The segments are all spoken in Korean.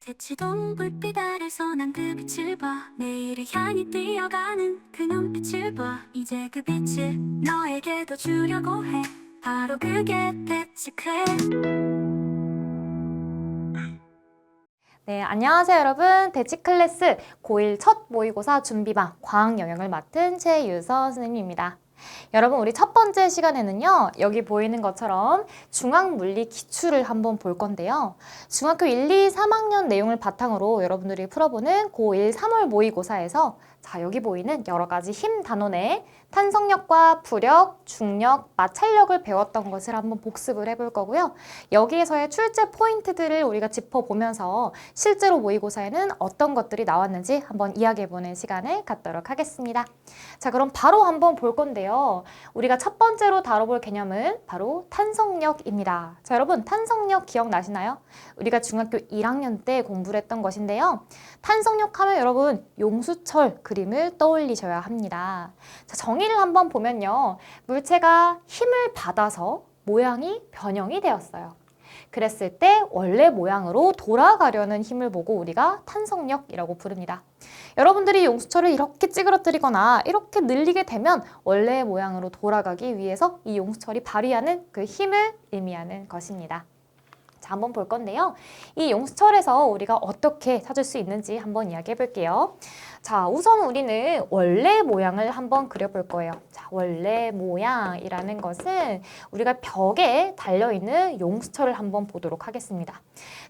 대치동 불빛 아래서 난 그 빛을 봐. 내일을 향해 뛰어가는 그 눈빛을 봐. 이제 그 빛을 너에게도 주려고 해. 바로 그게 대치클. 네, 안녕하세요 여러분. 대치클래스 고1 첫 모의고사 준비반 과학 영역을 맡은 최유서 선생님입니다. 여러분, 우리 첫 번째 시간에는요, 여기 보이는 것처럼 중앙물리 기출을 한번 볼 건데요. 중학교 1, 2, 3학년 내용을 바탕으로 여러분들이 풀어보는 고1 3월 모의고사에서 자, 여기 보이는 여러 가지 힘 단원의 탄성력과 부력, 중력, 마찰력을 배웠던 것을 한번 복습을 해볼 거고요. 여기에서의 출제 포인트들을 우리가 짚어보면서 실제로 모의고사에는 어떤 것들이 나왔는지 한번 이야기해보는 시간을 갖도록 하겠습니다. 자, 그럼 바로 한번 볼 건데요. 우리가 첫 번째로 다뤄볼 개념은 바로 탄성력입니다. 자, 여러분, 탄성력 기억나시나요? 우리가 중학교 1학년 때 공부를 했던 것인데요. 탄성력 하면 여러분, 용수철 그림을 떠올리셔야 합니다. 자, 정의를 한번 보면요. 물체가 힘을 받아서 모양이 변형이 되었어요. 그랬을 때 원래 모양으로 돌아가려는 힘을 보고 우리가 탄성력이라고 부릅니다. 여러분들이 용수철을 이렇게 찌그러뜨리거나 이렇게 늘리게 되면 원래 모양으로 돌아가기 위해서 이 용수철이 발휘하는 그 힘을 의미하는 것입니다. 자, 한번 볼 건데요. 이 용수철에서 우리가 어떻게 찾을 수 있는지 한번 이야기해 볼게요. 자, 우선 우리는 원래 모양을 한번 그려볼 거예요. 자, 원래 모양이라는 것은 우리가 벽에 달려있는 용수철을 한번 보도록 하겠습니다.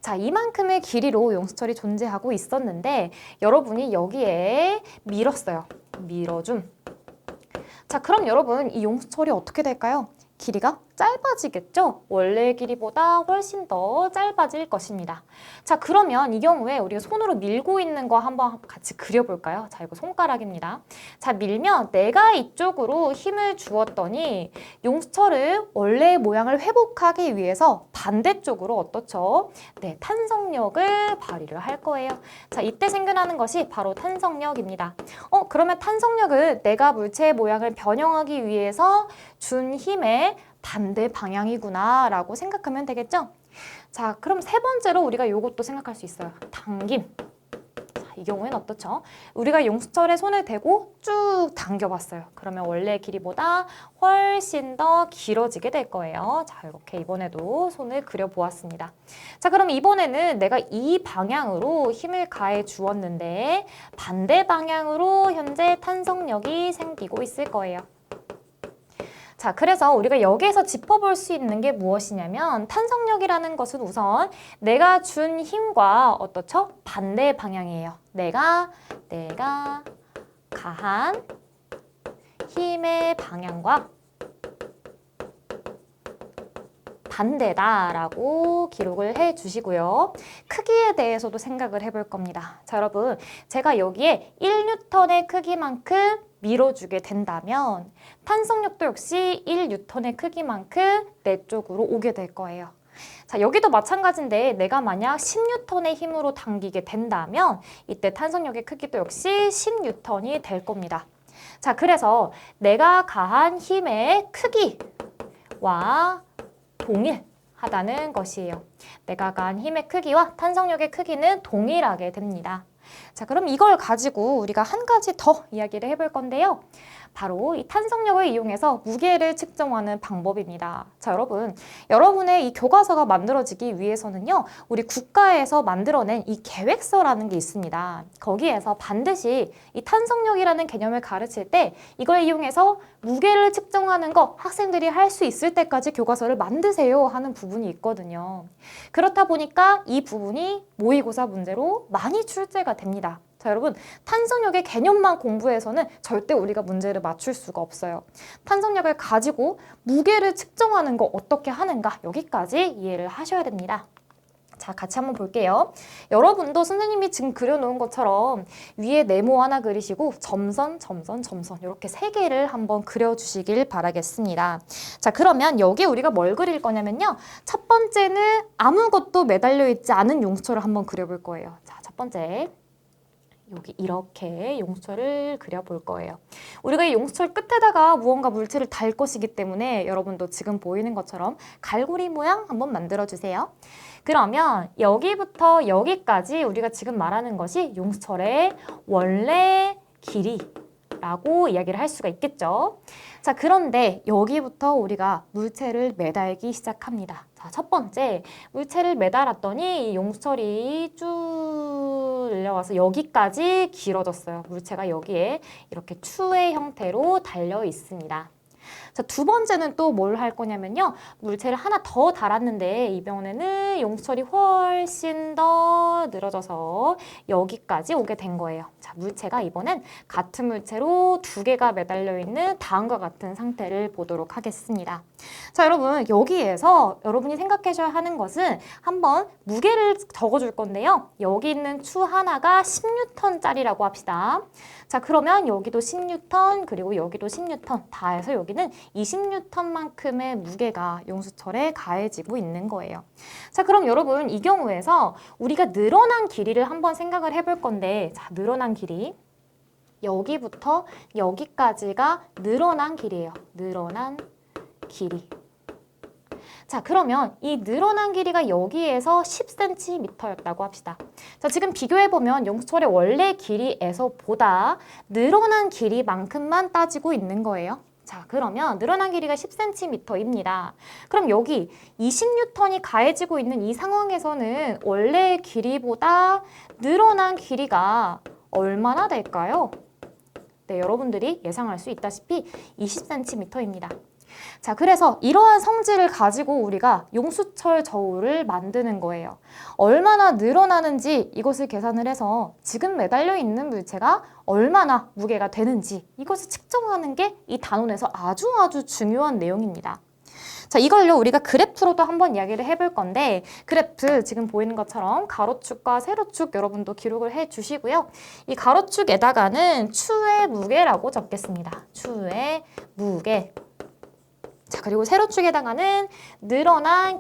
자, 이만큼의 길이로 용수철이 존재하고 있었는데 여러분이 여기에 밀었어요. 밀어줌. 자, 그럼 여러분 이 용수철이 어떻게 될까요? 길이가 짧아지겠죠? 원래의 길이보다 훨씬 더 짧아질 것입니다. 자, 그러면 이 경우에 우리가 손으로 밀고 있는 거 한번 같이 그려볼까요? 자, 이거 손가락입니다. 자, 밀면 내가 이쪽으로 힘을 주었더니 용수철을 원래의 모양을 회복하기 위해서 반대쪽으로 어떻죠? 네, 탄성력을 발휘를 할 거예요. 자, 이때 생겨나는 것이 바로 탄성력입니다. 그러면 탄성력은 내가 물체의 모양을 변형하기 위해서 준 힘의 반대 방향이구나 라고 생각하면 되겠죠? 자, 그럼 세 번째로 우리가 이것도 생각할 수 있어요. 당김. 자, 이 경우에는 어떻죠? 우리가 용수철에 손을 대고 쭉 당겨봤어요. 그러면 원래 길이보다 훨씬 더 길어지게 될 거예요. 자, 이렇게 이번에도 손을 그려보았습니다. 자, 그럼 이번에는 내가 이 방향으로 힘을 가해 주었는데 반대 방향으로 현재 탄성력이 생기고 있을 거예요. 자, 그래서 우리가 여기에서 짚어볼 수 있는 게 무엇이냐면 탄성력이라는 것은 우선 내가 준 힘과 어떻죠? 반대 방향이에요. 내가 가한 힘의 방향과 반대다라고 기록을 해 주시고요. 크기에 대해서도 생각을 해볼 겁니다. 자, 여러분, 제가 여기에 1N의 크기만큼 밀어주게 된다면 탄성력도 역시 1N의 크기만큼 내 쪽으로 오게 될 거예요. 자, 여기도 마찬가지인데 내가 만약 10N의 힘으로 당기게 된다면 이때 탄성력의 크기도 역시 10N이 될 겁니다. 자, 그래서 내가 가한 힘의 크기와 동일하다는 것이에요. 내가 가한 힘의 크기와 탄성력의 크기는 동일하게 됩니다. 자, 그럼 이걸 가지고 우리가 한 가지 더 이야기를 해볼 건데요. 바로 이 탄성력을 이용해서 무게를 측정하는 방법입니다. 자, 여러분의 이 교과서가 만들어지기 위해서는요, 우리 국가에서 만들어낸 이 계획서라는 게 있습니다. 거기에서 반드시 이 탄성력이라는 개념을 가르칠 때 이걸 이용해서 무게를 측정하는 거 학생들이 할 수 있을 때까지 교과서를 만드세요 하는 부분이 있거든요. 그렇다 보니까 이 부분이 모의고사 문제로 많이 출제가 됩니다. 자, 여러분, 탄성력의 개념만 공부해서는 절대 우리가 문제를 맞출 수가 없어요. 탄성력을 가지고 무게를 측정하는 거 어떻게 하는가 여기까지 이해를 하셔야 됩니다. 자, 같이 한번 볼게요. 여러분도 선생님이 지금 그려놓은 것처럼 위에 네모 하나 그리시고 점선 이렇게 세 개를 한번 그려주시길 바라겠습니다. 자, 그러면 여기 우리가 뭘 그릴 거냐면요. 첫 번째는 아무것도 매달려 있지 않은 용수철을 한번 그려볼 거예요. 자, 첫 번째. 여기 이렇게 용수철을 그려볼 거예요. 우리가 이 용수철 끝에다가 무언가 물체를 달 것이기 때문에 여러분도 지금 보이는 것처럼 갈고리 모양 한번 만들어주세요. 그러면 여기부터 여기까지 우리가 지금 말하는 것이 용수철의 원래 길이라고 이야기를 할 수가 있겠죠. 자, 그런데 여기부터 우리가 물체를 매달기 시작합니다. 자, 첫 번째, 물체를 매달았더니 이 용수철이 쭉 내려와서 여기까지 길어졌어요. 물체가 여기에 이렇게 추의 형태로 달려 있습니다. 자, 두 번째는 또 뭘 할 거냐면요. 물체를 하나 더 달았는데 이번에는 용수철이 훨씬 더 늘어져서 여기까지 오게 된 거예요. 자, 물체가 이번엔 같은 물체로 두 개가 매달려 있는 다음과 같은 상태를 보도록 하겠습니다. 자, 여러분 여기에서 여러분이 생각하셔야 하는 것은 한번 무게를 적어줄 건데요. 여기 있는 추 하나가 10N짜리라고 합시다. 자, 그러면 여기도 10N 그리고 여기도 10N 다 해서 여기는 20N만큼의 무게가 용수철에 가해지고 있는 거예요. 자, 그럼 여러분 이 경우에서 우리가 늘어난 길이를 한번 생각을 해볼 건데, 자, 늘어난 길이 여기부터 여기까지가 늘어난 길이에요. 늘어난 길이. 자, 그러면 이 늘어난 길이가 여기에서 10cm였다고 합시다. 자, 지금 비교해보면 용수철의 원래 길이에서 보다 늘어난 길이만큼만 따지고 있는 거예요. 자, 그러면 늘어난 길이가 10cm입니다. 그럼 여기 20N이 가해지고 있는 이 상황에서는 원래 길이보다 늘어난 길이가 얼마나 될까요? 네, 여러분들이 예상할 수 있다시피 20cm입니다. 자, 그래서 이러한 성질을 가지고 우리가 용수철 저울을 만드는 거예요. 얼마나 늘어나는지 이것을 계산을 해서 지금 매달려 있는 물체가 얼마나 무게가 되는지 이것을 측정하는 게 이 단원에서 아주 중요한 내용입니다. 자, 이걸요 우리가 그래프로도 한번 이야기를 해볼 건데, 그래프 지금 보이는 것처럼 가로축과 세로축 여러분도 기록을 해 주시고요. 이 가로축에다가는 추의 무게라고 적겠습니다. 추의 무게. 자, 그리고 세로축에 해당하는 늘어난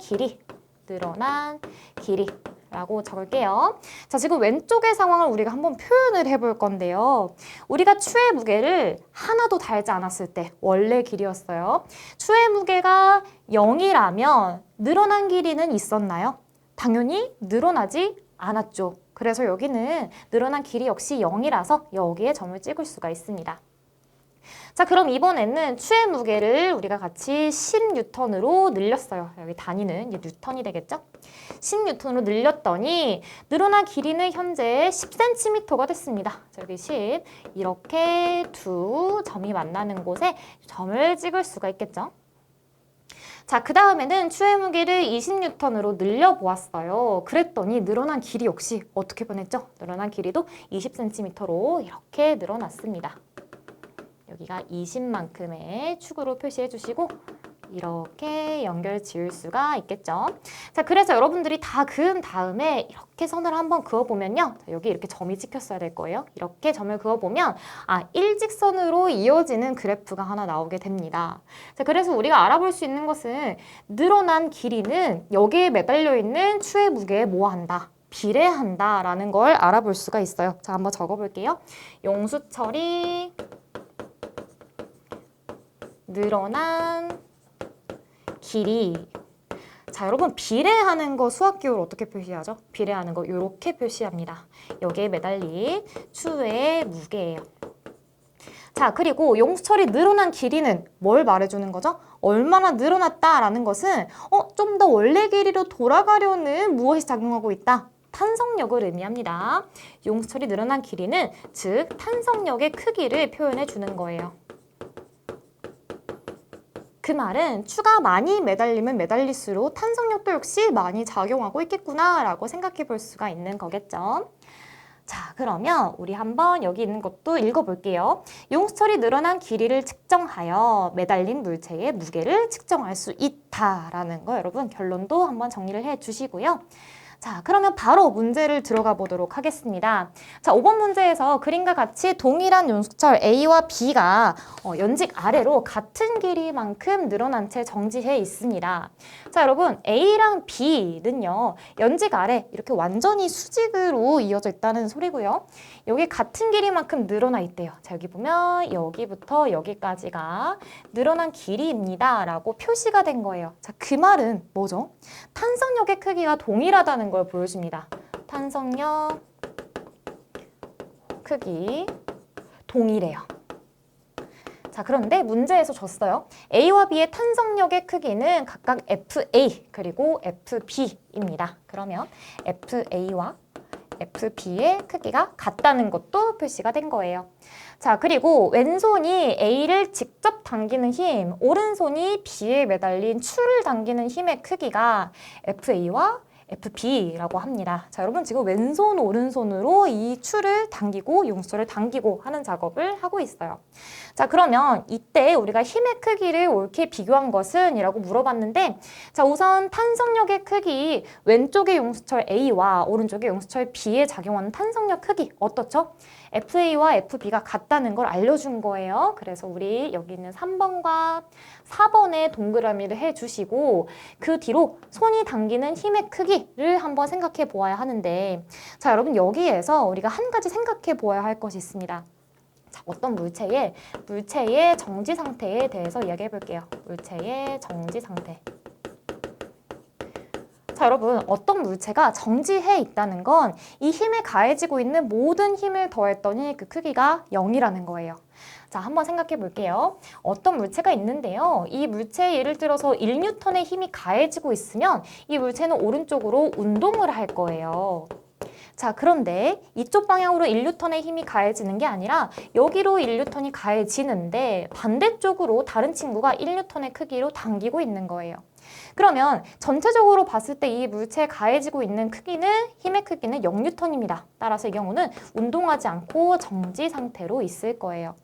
길이라고 적을게요. 자, 지금 왼쪽의 상황을 우리가 한번 표현을 해볼 건데요. 우리가 추의 무게를 하나도 달지 않았을 때 원래 길이였어요. 추의 무게가 0이라면 늘어난 길이는 있었나요? 당연히 늘어나지 않았죠. 그래서 여기는 늘어난 길이 역시 0이라서 여기에 점을 찍을 수가 있습니다. 자, 그럼 이번에는 추의 무게를 우리가 같이 10N으로 늘렸어요. 여기 단위는 이제 뉴턴이 되겠죠? 10N으로 늘렸더니 늘어난 길이는 현재 10cm가 됐습니다. 자, 여기 10 이렇게 두 점이 만나는 곳에 점을 찍을 수가 있겠죠? 자, 그 다음에는 추의 무게를 20N으로 늘려보았어요. 그랬더니 늘어난 길이 역시 어떻게 변했죠? 늘어난 길이도 20cm로 이렇게 늘어났습니다. 여기가 20만큼의 축으로 표시해 주시고 이렇게 연결 지을 수가 있겠죠. 자, 그래서 여러분들이 다 그은 다음에 이렇게 선을 한번 그어보면요. 자, 여기 이렇게 점이 찍혔어야 될 거예요. 이렇게 점을 그어보면 일직선으로 이어지는 그래프가 하나 나오게 됩니다. 자, 그래서 우리가 알아볼 수 있는 것은 늘어난 길이는 여기에 매달려 있는 추의 무게에 뭐한다? 비례한다라는 걸 알아볼 수가 있어요. 자, 한번 적어볼게요. 용수철이 늘어난 길이. 자, 여러분 비례하는 거 수학 기호를 어떻게 표시하죠? 비례하는 거 이렇게 표시합니다. 여기에 매달린 추의 무게예요. 자, 그리고 용수철이 늘어난 길이는 뭘 말해주는 거죠? 얼마나 늘어났다라는 것은 좀 더 원래 길이로 돌아가려는 무엇이 작용하고 있다? 탄성력을 의미합니다. 용수철이 늘어난 길이는 즉 탄성력의 크기를 표현해 주는 거예요. 그 말은 추가 많이 매달리면 매달릴수록 탄성력도 역시 많이 작용하고 있겠구나 라고 생각해 볼 수가 있는 거겠죠. 자, 그러면 우리 한번 여기 있는 것도 읽어볼게요. 용수철이 늘어난 길이를 측정하여 매달린 물체의 무게를 측정할 수 있다라는 거 여러분 결론도 한번 정리를 해 주시고요. 자, 그러면 바로 문제를 들어가 보도록 하겠습니다. 자, 5번 문제에서 그림과 같이 동일한 용수철 A와 B가 연직 아래로 같은 길이만큼 늘어난 채 정지해 있습니다. 자, 여러분, A랑 B는요, 연직 아래 이렇게 완전히 수직으로 이어져 있다는 소리고요. 여기 같은 길이만큼 늘어나 있대요. 자, 여기 보면 여기부터 여기까지가 늘어난 길이입니다. 라고 표시가 된 거예요. 자, 그 말은 뭐죠? 탄성력의 크기가 동일하다는 걸 보여줍니다. 탄성력 크기 동일해요. 자, 그런데 문제에서 줬어요. A와 B의 탄성력의 크기는 각각 FA 그리고 FB입니다. 그러면 FA와 FB의 크기가 같다는 것도 표시가 된 거예요. 자, 그리고 왼손이 A를 직접 당기는 힘, 오른손이 B에 매달린 추를 당기는 힘의 크기가 FA와 FB라고 합니다. 자, 여러분 지금 왼손, 오른손으로 이 추를 당기고 용수철을 당기고 하는 작업을 하고 있어요. 자, 그러면 이때 우리가 힘의 크기를 옳게 비교한 것은? 이라고 물어봤는데, 자, 우선 탄성력의 크기, 왼쪽의 용수철 A와 오른쪽의 용수철 B에 작용하는 탄성력 크기 어떻죠? FA와 FB가 같다는 걸 알려준 거예요. 그래서 우리 여기 있는 3번과 4번에 동그라미를 해주시고 그 뒤로 손이 당기는 힘의 크기를 한번 생각해 보아야 하는데, 자, 여러분 여기에서 우리가 한 가지 생각해 보아야 할 것이 있습니다. 자, 어떤 물체의 정지 상태에 대해서 이야기해 볼게요. 물체의 정지 상태. 자, 여러분 어떤 물체가 정지해 있다는 건 이 힘에 가해지고 있는 모든 힘을 더했더니 그 크기가 0이라는 거예요. 자, 한번 생각해 볼게요. 어떤 물체가 있는데요. 이 물체에 예를 들어서 1N의 힘이 가해지고 있으면 이 물체는 오른쪽으로 운동을 할 거예요. 자, 그런데 이쪽 방향으로 1N의 힘이 가해지는 게 아니라 여기로 1N이 가해지는데 반대쪽으로 다른 친구가 1N의 크기로 당기고 있는 거예요. 그러면 전체적으로 봤을 때 이 물체에 가해지고 있는 크기는, 힘의 크기는 0N입니다. 따라서 이 경우는 운동하지 않고 정지 상태로 있을 거예요.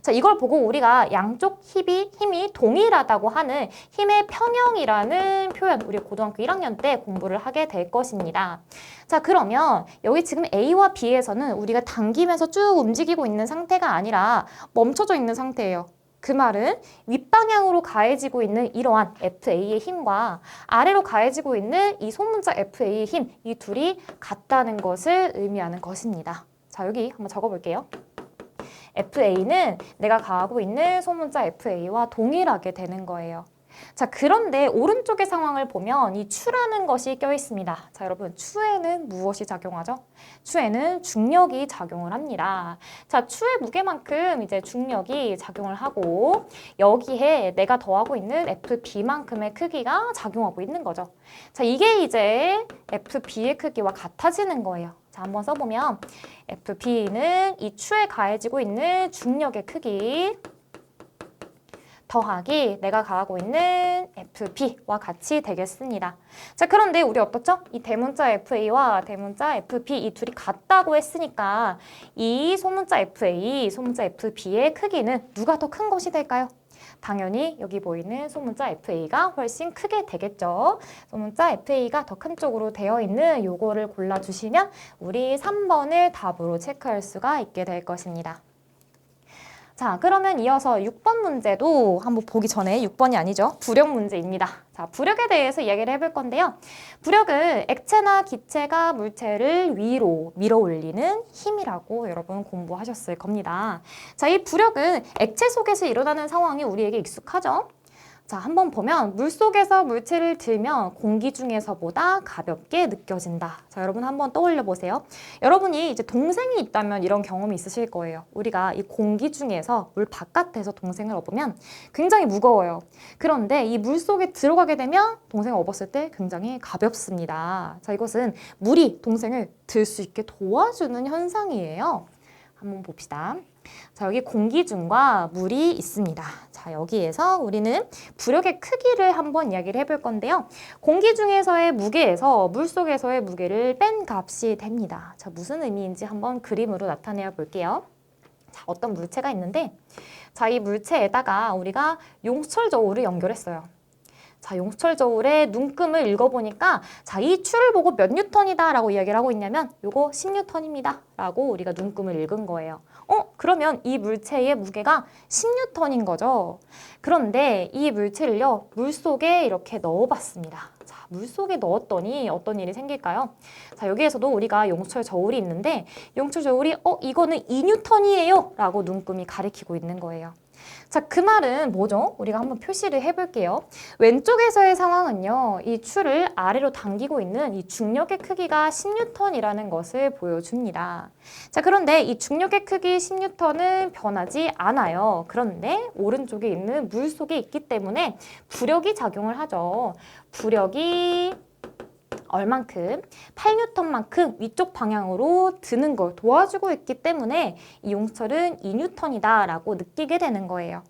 자, 이걸 보고 우리가 양쪽 힘이 동일하다고 하는 힘의 평형이라는 표현, 우리 고등학교 1학년 때 공부를 하게 될 것입니다. 자, 그러면 여기 지금 A와 B에서는 우리가 당기면서 쭉 움직이고 있는 상태가 아니라 멈춰져 있는 상태예요. 그 말은 윗방향으로 가해지고 있는 이러한 FA의 힘과 아래로 가해지고 있는 이 소문자 FA의 힘, 이 둘이 같다는 것을 의미하는 것입니다. 자, 여기 한번 적어볼게요. FA는 내가 가하고 있는 소문자 FA와 동일하게 되는 거예요. 자, 그런데 오른쪽의 상황을 보면 이 추라는 것이 껴 있습니다. 자, 여러분 추에는 무엇이 작용하죠? 추에는 중력이 작용을 합니다. 자, 추의 무게만큼 이제 중력이 작용을 하고 여기에 내가 더하고 있는 FB만큼의 크기가 작용하고 있는 거죠. 자, 이게 이제 FB의 크기와 같아지는 거예요. 자, 한번 써보면 FB는 이 추에 가해지고 있는 중력의 크기 더하기 내가 가하고 있는 FB와 같이 되겠습니다. 자, 그런데 우리 어떻죠? 이 대문자 FA와 대문자 FB 이 둘이 같다고 했으니까 이 소문자 FA, 소문자 FB의 크기는 누가 더 큰 것이 될까요? 당연히 여기 보이는 소문자 FA가 훨씬 크게 되겠죠. 소문자 FA가 더 큰 쪽으로 되어 있는 요거를 골라주시면 우리 3번을 답으로 체크할 수가 있게 될 것입니다. 자, 그러면 이어서 6번 문제도 한번 보기 전에 6번이 아니죠. 부력 문제입니다. 자, 부력에 대해서 이야기를 해볼 건데요. 부력은 액체나 기체가 물체를 위로 밀어 올리는 힘이라고 여러분 공부하셨을 겁니다. 자, 이 부력은 액체 속에서 일어나는 상황이 우리에게 익숙하죠. 자, 한번 보면 물속에서 물체를 들면 공기 중에서보다 가볍게 느껴진다. 자, 여러분 한번 떠올려 보세요. 여러분이 이제 동생이 있다면 이런 경험이 있으실 거예요. 우리가 이 공기 중에서 물 바깥에서 동생을 업으면 굉장히 무거워요. 그런데 이 물속에 들어가게 되면 동생을 업었을 때 굉장히 가볍습니다. 자, 이것은 물이 동생을 들 수 있게 도와주는 현상이에요. 한번 봅시다. 자, 여기 공기중과 물이 있습니다. 자, 여기에서 우리는 부력의 크기를 한번 이야기를 해볼 건데요. 공기중에서의 무게에서 물속에서의 무게를 뺀 값이 됩니다. 자, 무슨 의미인지 한번 그림으로 나타내 볼게요. 자, 어떤 물체가 있는데, 자, 이 물체에다가 우리가 용수철 저울을 연결했어요. 자, 용수철 저울의 눈금을 읽어보니까 자, 이 추를 보고 몇 뉴턴이다 라고 이야기를 하고 있냐면 요거 10뉴턴입니다 라고 우리가 눈금을 읽은 거예요. 그러면 이 물체의 무게가 10뉴턴인 거죠. 그런데 이 물체를요, 물속에 이렇게 넣어봤습니다. 자, 물속에 넣었더니 어떤 일이 생길까요? 자, 여기에서도 우리가 용수철 저울이 있는데 용수철 저울이 이거는 2뉴턴이에요 라고 눈금이 가리키고 있는 거예요. 자, 그 말은 뭐죠? 우리가 한번 표시를 해볼게요. 왼쪽에서의 상황은요, 이 추를 아래로 당기고 있는 이 중력의 크기가 10뉴턴이라는 것을 보여줍니다. 자, 그런데 이 중력의 크기 10뉴턴은 변하지 않아요. 그런데 오른쪽에 있는 물 속에 있기 때문에 부력이 작용을 하죠. 부력이 얼만큼? 8뉴턴만큼 위쪽 방향으로 드는 걸 도와주고 있기 때문에 이 용수철은 2뉴턴이다 라고 느끼게 되는 거예요.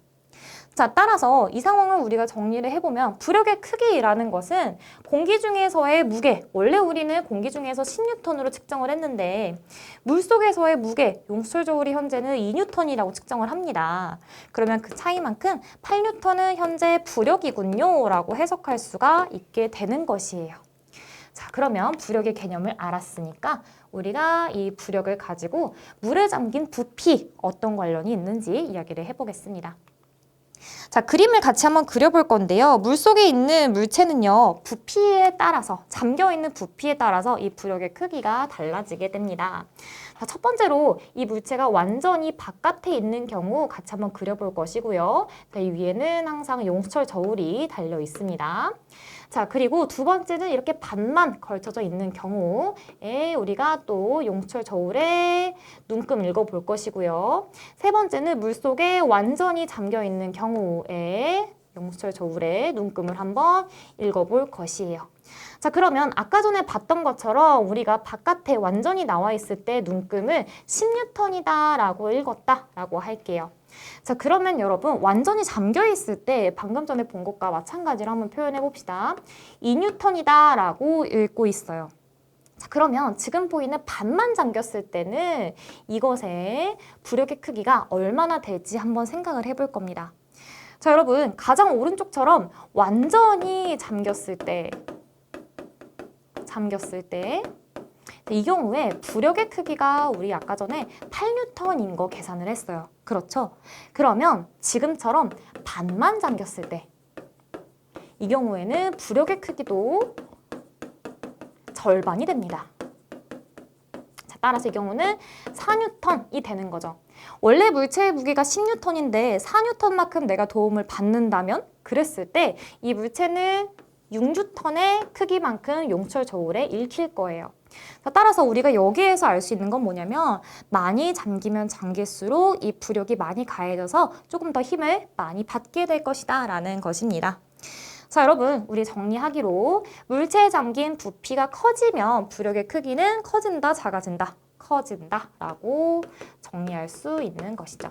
자, 따라서 이 상황을 우리가 정리를 해보면 부력의 크기라는 것은 공기 중에서의 무게, 원래 우리는 공기 중에서 10뉴턴으로 측정을 했는데 물속에서의 무게, 용수철 저울이 현재는 2뉴턴이라고 측정을 합니다. 그러면 그 차이만큼 8뉴턴은 현재 부력이군요 라고 해석할 수가 있게 되는 것이에요. 자, 그러면 부력의 개념을 알았으니까 우리가 이 부력을 가지고 물에 잠긴 부피 어떤 관련이 있는지 이야기를 해보겠습니다. 자, 그림을 같이 한번 그려볼 건데요. 물속에 있는 물체는요, 부피에 따라서, 잠겨있는 부피에 따라서 이 부력의 크기가 달라지게 됩니다. 자, 첫 번째로 이 물체가 완전히 바깥에 있는 경우 같이 한번 그려볼 것이고요. 자, 이 위에는 항상 용수철 저울이 달려 있습니다. 자, 그리고 두 번째는 이렇게 반만 걸쳐져 있는 경우에 우리가 또 용수철 저울에 눈금 읽어볼 것이고요. 세 번째는 물속에 완전히 잠겨있는 경우에 용수철 저울에 눈금을 한번 읽어볼 것이에요. 자, 그러면 아까 전에 봤던 것처럼 우리가 바깥에 완전히 나와 있을 때 눈금을 10뉴턴이다 라고 읽었다 라고 할게요. 자, 그러면 여러분 완전히 잠겨 있을 때 방금 전에 본 것과 마찬가지로 한번 표현해 봅시다. 2뉴턴이다 라고 읽고 있어요. 자, 그러면 지금 보이는 반만 잠겼을 때는 이것의 부력의 크기가 얼마나 될지 한번 생각을 해볼 겁니다. 자, 여러분 가장 오른쪽처럼 완전히 잠겼을 때 이 경우에 부력의 크기가 우리 아까 전에 8뉴턴인 거 계산을 했어요. 그렇죠? 그러면 지금처럼 반만 잠겼을 때 이 경우에는 부력의 크기도 절반이 됩니다. 자, 따라서 이 경우는 4뉴턴이 되는 거죠. 원래 물체의 무게가 10뉴턴인데 4뉴턴만큼 내가 도움을 받는다면 그랬을 때 이 물체는 6뉴턴의 크기만큼 용수철 저울에 읽힐 거예요. 따라서 우리가 여기에서 알 수 있는 건 뭐냐면 많이 잠기면 잠길수록 이 부력이 많이 가해져서 조금 더 힘을 많이 받게 될 것이다 라는 것입니다. 자, 여러분 우리 정리하기로 물체에 잠긴 부피가 커지면 부력의 크기는 커진다, 작아진다, 커진다 라고 정리할 수 있는 것이죠.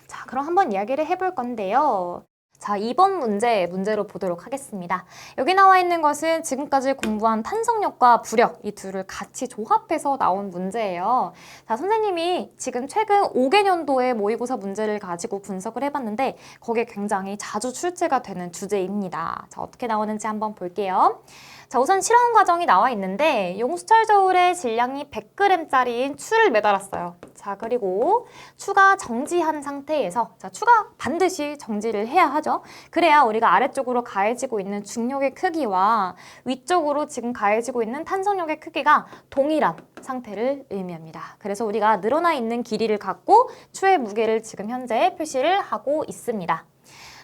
자, 그럼 한번 이야기를 해볼 건데요. 자, 2번 문제로 보도록 하겠습니다. 여기 나와 있는 것은 지금까지 공부한 탄성력과 부력 이 둘을 같이 조합해서 나온 문제예요. 자, 선생님이 지금 최근 5개년도의 모의고사 문제를 가지고 분석을 해봤는데 거기에 굉장히 자주 출제가 되는 주제입니다. 자, 어떻게 나오는지 한번 볼게요. 자, 우선 실험 과정이 나와 있는데 용수철 저울에 질량이 100g짜리인 추를 매달았어요. 자, 그리고 추가 정지한 상태에서 자, 추가 반드시 정지를 해야 하죠. 그래야 우리가 아래쪽으로 가해지고 있는 중력의 크기와 위쪽으로 지금 가해지고 있는 탄성력의 크기가 동일한 상태를 의미합니다. 그래서 우리가 늘어나 있는 길이를 갖고 추의 무게를 지금 현재 표시를 하고 있습니다.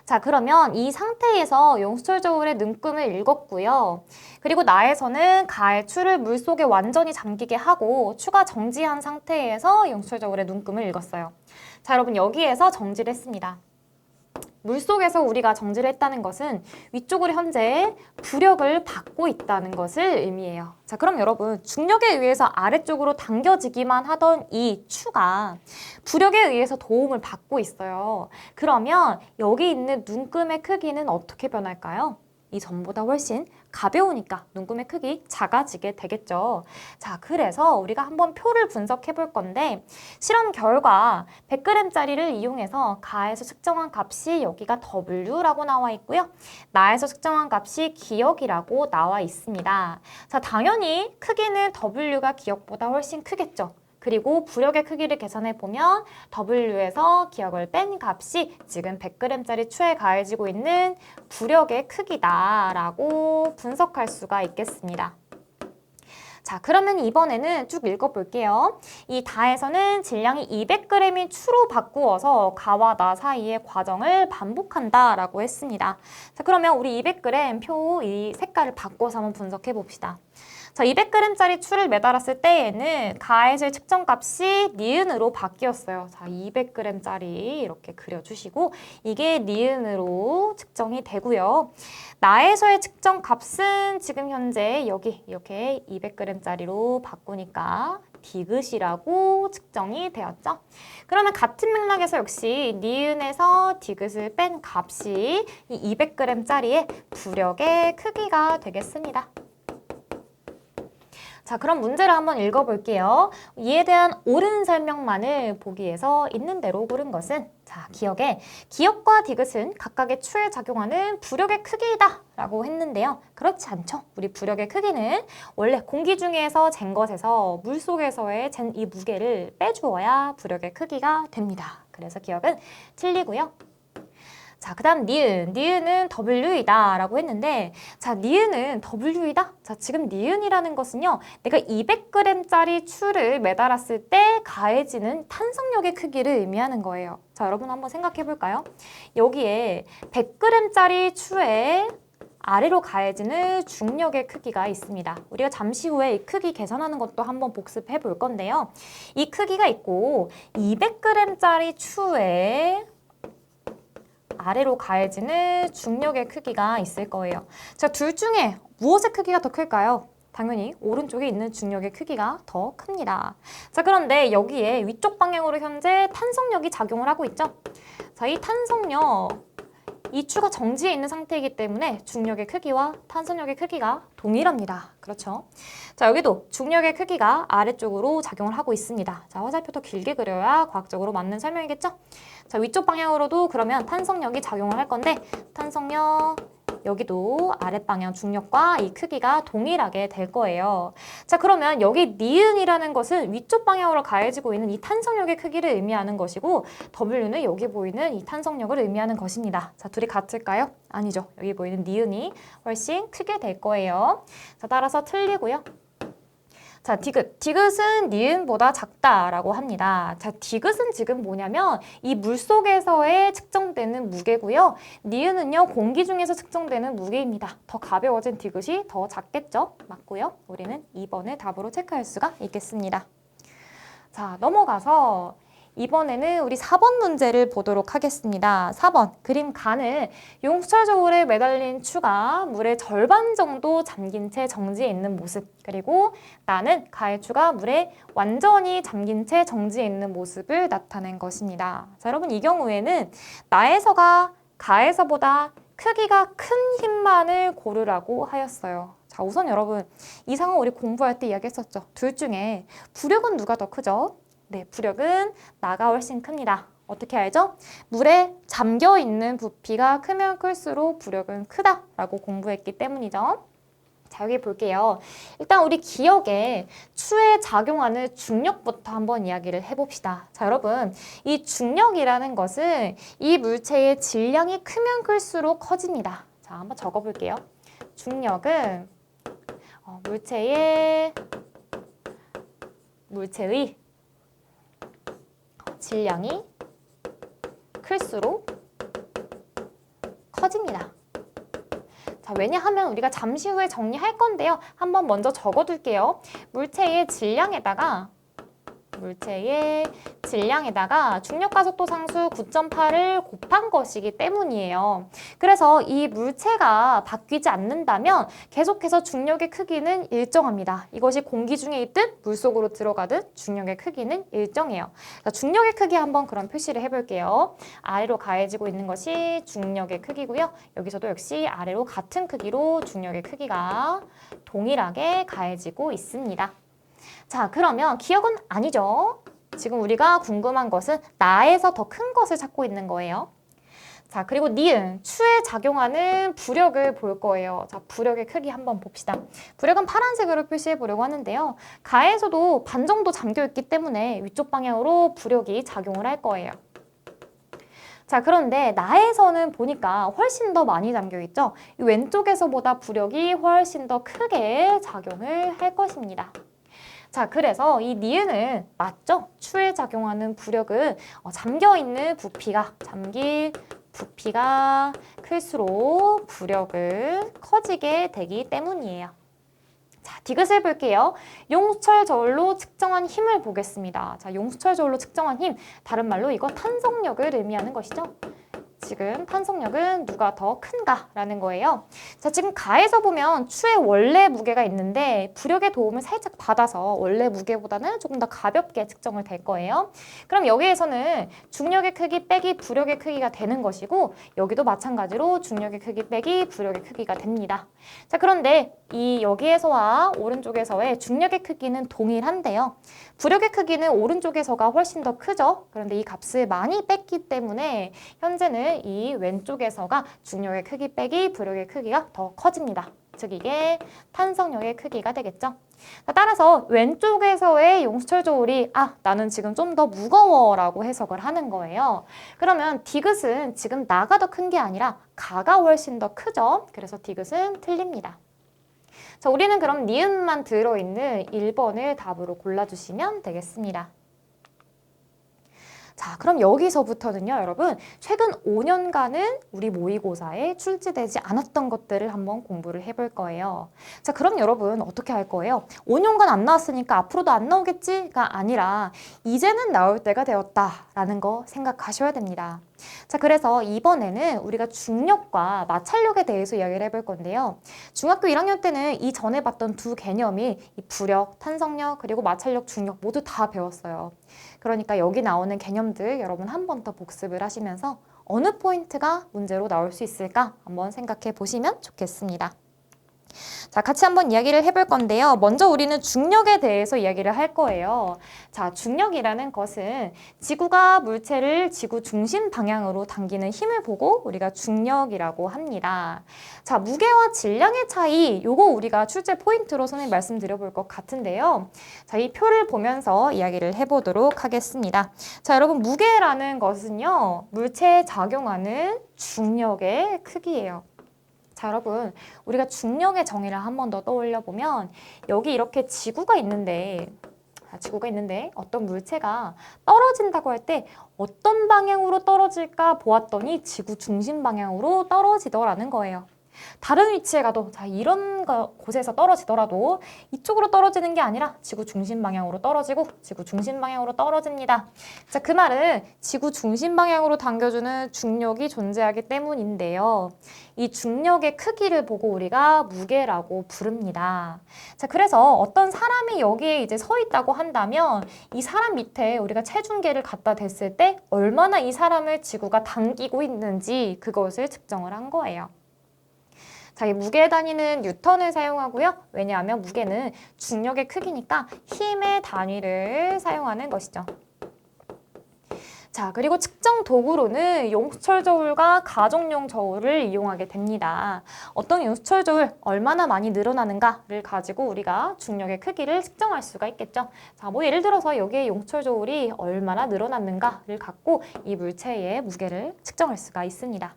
자, 그러면 이 상태에서 용수철 저울의 눈금을 읽었고요. 그리고 나에서는 가해 추를 물속에 완전히 잠기게 하고 추가 정지한 상태에서 용수철 저울의 눈금을 읽었어요. 자, 여러분 여기에서 정지를 했습니다. 물속에서 우리가 정지를 했다는 것은 위쪽으로 현재 부력을 받고 있다는 것을 의미해요. 자, 그럼 여러분 중력에 의해서 아래쪽으로 당겨지기만 하던 이 추가 부력에 의해서 도움을 받고 있어요. 그러면 여기 있는 눈금의 크기는 어떻게 변할까요? 이 전보다 훨씬 가벼우니까 눈금의 크기 작아지게 되겠죠. 자, 그래서 우리가 한번 표를 분석해 볼 건데 실험 결과 100g짜리를 이용해서 가에서 측정한 값이 여기가 W라고 나와 있고요. 나에서 측정한 값이 기억이라고 나와 있습니다. 자, 당연히 크기는 W가 기억보다 훨씬 크겠죠. 그리고 부력의 크기를 계산해 보면 W에서 기억을 뺀 값이 지금 100g짜리 추에 가해지고 있는 부력의 크기다라고 분석할 수가 있겠습니다. 자, 그러면 이번에는 쭉 읽어볼게요. 이 다에서는 질량이 200g인 추로 바꾸어서 가와 나 사이의 과정을 반복한다라고 했습니다. 자, 그러면 우리 200g 표 이 색깔을 바꿔서 한번 분석해 봅시다. 자, 200g짜리 추를 매달았을 때에는 가해질 측정값이 니은으로 바뀌었어요. 자, 200g짜리 이렇게 그려주시고 이게 니은으로 측정이 되고요. 나에서의 측정값은 지금 현재 여기 이렇게 200g짜리로 바꾸니까 디귿이라고 측정이 되었죠. 그러면 같은 맥락에서 역시 니은에서 디귿을 뺀 값이 이 200g짜리의 부력의 크기가 되겠습니다. 자, 그럼 문제를 한번 읽어볼게요. 이에 대한 옳은 설명만을 보기 위해서 있는 대로 고른 것은 자, 기억에 기억과 디귿은 각각의 추에 작용하는 부력의 크기이다 라고 했는데요. 그렇지 않죠. 우리 부력의 크기는 원래 공기 중에서 잰 것에서 물속에서의 잰 이 무게를 빼주어야 부력의 크기가 됩니다. 그래서 기억은 틀리고요. 자, 그 다음 니은은 W이다 라고 했는데 자, 니은은 W이다? 자, 지금 니은이라는 것은요. 내가 200g짜리 추를 매달았을 때 가해지는 탄성력의 크기를 의미하는 거예요. 자, 여러분 한번 생각해 볼까요? 여기에 100g짜리 추에 아래로 가해지는 중력의 크기가 있습니다. 우리가 잠시 후에 이 크기 계산하는 것도 한번 복습해 볼 건데요. 이 크기가 있고 200g짜리 추에 아래로 가해지는 중력의 크기가 있을 거예요. 자, 둘 중에 무엇의 크기가 더 클까요? 당연히 오른쪽에 있는 중력의 크기가 더 큽니다. 자, 그런데 여기에 위쪽 방향으로 현재 탄성력이 작용을 하고 있죠. 자, 이 탄성력, 이 추가 정지해 있는 상태이기 때문에 중력의 크기와 탄성력의 크기가 동일합니다. 그렇죠? 자, 여기도 중력의 크기가 아래쪽으로 작용을 하고 있습니다. 자, 화살표 더 길게 그려야 과학적으로 맞는 설명이겠죠? 자, 위쪽 방향으로도 그러면 탄성력이 작용을 할 건데 탄성력 여기도 아랫방향 중력과 이 크기가 동일하게 될 거예요. 자, 그러면 여기 니은이라는 것은 위쪽 방향으로 가해지고 있는 이 탄성력의 크기를 의미하는 것이고 W는 여기 보이는 이 탄성력을 의미하는 것입니다. 자, 둘이 같을까요? 아니죠. 여기 보이는 니은이 훨씬 크게 될 거예요. 자, 따라서 틀리고요. 자, 디귿은 니은보다 작다라고 합니다. 자, 디귿은 지금 뭐냐면 이 물속에서의 측정되는 무게고요. 니은은요, 공기 중에서 측정되는 무게입니다. 더 가벼워진 디귿이 더 작겠죠? 맞고요. 우리는 2번을 답으로 체크할 수가 있겠습니다. 자, 넘어가서 이번에는 우리 4번 문제를 보도록 하겠습니다. 4번, 그림 가는 용수철 저울에 매달린 추가 물의 절반 정도 잠긴 채 정지해 있는 모습, 그리고 나는 가의 추가 물에 완전히 잠긴 채 정지해 있는 모습을 나타낸 것입니다. 자, 여러분 이 경우에는 나에서가 가에서보다 크기가 큰 힘만을 고르라고 하였어요. 자, 우선 여러분 이 상황 우리 공부할 때 이야기했었죠. 둘 중에 부력은 누가 더 크죠? 네, 부력은 나가 훨씬 큽니다. 어떻게 알죠? 물에 잠겨있는 부피가 크면 클수록 부력은 크다라고 공부했기 때문이죠. 자, 여기 볼게요. 일단 우리 기억에 추에 작용하는 중력부터 한번 이야기를 해봅시다. 자, 여러분 이 중력이라는 것은 이 물체의 질량이 크면 클수록 커집니다. 자, 한번 적어볼게요. 중력은 물체의 질량이 클수록 커집니다. 자, 왜냐하면 우리가 잠시 후에 정리할 건데요. 한번 먼저 적어둘게요. 물체의 질량에다가 물체의 질량에다가 중력가속도 상수 9.8을 곱한 것이기 때문이에요. 그래서 이 물체가 바뀌지 않는다면 계속해서 중력의 크기는 일정합니다. 이것이 공기 중에 있든 물속으로 들어가든 중력의 크기는 일정해요. 자, 중력의 크기 한번 그럼 표시를 해볼게요. 아래로 가해지고 있는 것이 중력의 크기고요. 여기서도 역시 아래로 같은 크기로 중력의 크기가 동일하게 가해지고 있습니다. 자, 그러면 기억은 아니죠? 지금 우리가 궁금한 것은 나에서 더 큰 것을 찾고 있는 거예요. 자, 그리고 니은, 추에 작용하는 부력을 볼 거예요. 자, 부력의 크기 한번 봅시다. 부력은 파란색으로 표시해 보려고 하는데요. 가에서도 반 정도 잠겨 있기 때문에 위쪽 방향으로 부력이 작용을 할 거예요. 자, 그런데 나에서는 보니까 훨씬 더 많이 잠겨 있죠? 이 왼쪽에서보다 부력이 훨씬 더 크게 작용을 할 것입니다. 자, 그래서 이 니은은 맞죠? 추에 작용하는 부력은 잠긴 부피가 클수록 부력은 커지게 되기 때문이에요. 자, 디귿을 볼게요. 용수철 저울로 측정한 힘을 보겠습니다. 자, 용수철 저울로 측정한 힘, 다른 말로 이거 탄성력을 의미하는 것이죠. 지금 탄성력은 누가 더 큰가라는 거예요. 자, 지금 가에서 보면 추의 원래 무게가 있는데 부력의 도움을 살짝 받아서 원래 무게보다는 조금 더 가볍게 측정을 될 거예요. 그럼 여기에서는 중력의 크기 빼기 부력의 크기가 되는 것이고 여기도 마찬가지로 중력의 크기 빼기 부력의 크기가 됩니다. 자, 그런데 이 여기에서와 오른쪽에서의 중력의 크기는 동일한데요. 부력의 크기는 오른쪽에서가 훨씬 더 크죠. 그런데 이 값을 많이 뺐기 때문에 현재는 이 왼쪽에서가 중력의 크기 빼기 부력의 크기가 더 커집니다. 즉 이게 탄성력의 크기가 되겠죠. 따라서 왼쪽에서의 용수철 저울이 나는 지금 좀 더 무거워 라고 해석을 하는 거예요. 그러면 디귿은 지금 나가 더 큰 게 아니라 가가 훨씬 더 크죠. 그래서 디귿은 틀립니다. 자, 우리는 그럼 니은만 들어있는 1번을 답으로 골라주시면 되겠습니다. 자, 그럼 여기서부터는요, 여러분, 최근 5년간은 우리 모의고사에 출제되지 않았던 것들을 한번 공부를 해볼 거예요. 자, 그럼 여러분 어떻게 할 거예요? 5년간 안 나왔으니까 앞으로도 안 나오겠지가 아니라 이제는 나올 때가 되었다라는 거 생각하셔야 됩니다. 자, 그래서 이번에는 우리가 중력과 마찰력에 대해서 이야기를 해볼 건데요. 중학교 1학년 때는 이 전에 봤던 두 개념이 이 부력, 탄성력, 그리고 마찰력, 중력 모두 다 배웠어요. 그러니까 여기 나오는 개념들 여러분 한 번 더 복습을 하시면서 어느 포인트가 문제로 나올 수 있을까 한번 생각해 보시면 좋겠습니다. 자, 같이 한번 이야기를 해볼 건데요. 먼저 우리는 중력에 대해서 이야기를 할 거예요. 자, 중력이라는 것은 지구가 물체를 지구 중심 방향으로 당기는 힘을 보고 우리가 중력이라고 합니다. 자, 무게와 질량의 차이, 요거 우리가 출제 포인트로 선생님 말씀드려 볼 것 같은데요. 자, 이 표를 보면서 이야기를 해보도록 하겠습니다. 자, 여러분, 무게라는 것은요, 물체에 작용하는 중력의 크기예요. 자, 여러분, 우리가 중력의 정의를 한 번 더 떠올려 보면 여기 이렇게 지구가 있는데 어떤 물체가 떨어진다고 할 때 어떤 방향으로 떨어질까 보았더니 지구 중심 방향으로 떨어지더라는 거예요. 다른 위치에 가도 이런 곳에서 떨어지더라도 이쪽으로 떨어지는 게 아니라 지구 중심 방향으로 떨어지고 지구 중심 방향으로 떨어집니다. 자, 그 말은 지구 중심 방향으로 당겨주는 중력이 존재하기 때문인데요. 이 중력의 크기를 보고 우리가 무게라고 부릅니다. 자, 그래서 어떤 사람이 여기에 이제 서 있다고 한다면 이 사람 밑에 우리가 체중계를 갖다 댔을 때 얼마나 이 사람을 지구가 당기고 있는지 그것을 측정을 한 거예요. 자, 이 무게 단위는 뉴턴을 사용하고요. 왜냐하면 무게는 중력의 크기니까 힘의 단위를 사용하는 것이죠. 자, 그리고 측정 도구로는 용수철 저울과 가정용 저울을 이용하게 됩니다. 어떤 용수철 저울 얼마나 많이 늘어나는가를 가지고 우리가 중력의 크기를 측정할 수가 있겠죠. 자, 뭐 예를 들어서 여기에 용수철 저울이 얼마나 늘어났는가를 갖고 이 물체의 무게를 측정할 수가 있습니다.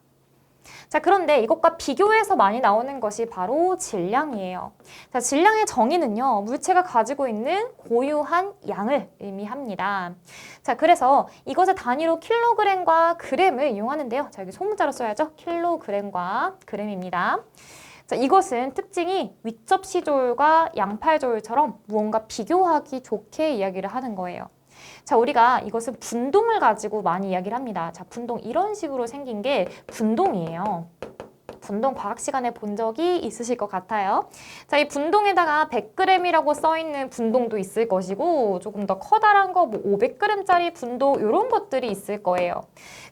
자, 그런데 이것과 비교해서 많이 나오는 것이 바로 질량이에요. 자, 질량의 정의는요, 물체가 가지고 있는 고유한 양을 의미합니다. 자, 그래서 이것의 단위로 킬로그램과 그램을 이용하는데요. 자, 여기 소문자로 써야죠. 킬로그램과 그램입니다. 자, 이것은 특징이 윗접시 저울과 양팔 저울처럼 무언가 비교하기 좋게 이야기를 하는 거예요. 자, 우리가 이것은 분동을 가지고 많이 이야기를 합니다. 자, 분동 이런 식으로 생긴 게 분동이에요. 분동 과학 시간에 본 적이 있으실 것 같아요. 자, 이 분동에다가 100g이라고 써있는 분동도 있을 것이고 조금 더 커다란 거 뭐 500g짜리 분동 이런 것들이 있을 거예요.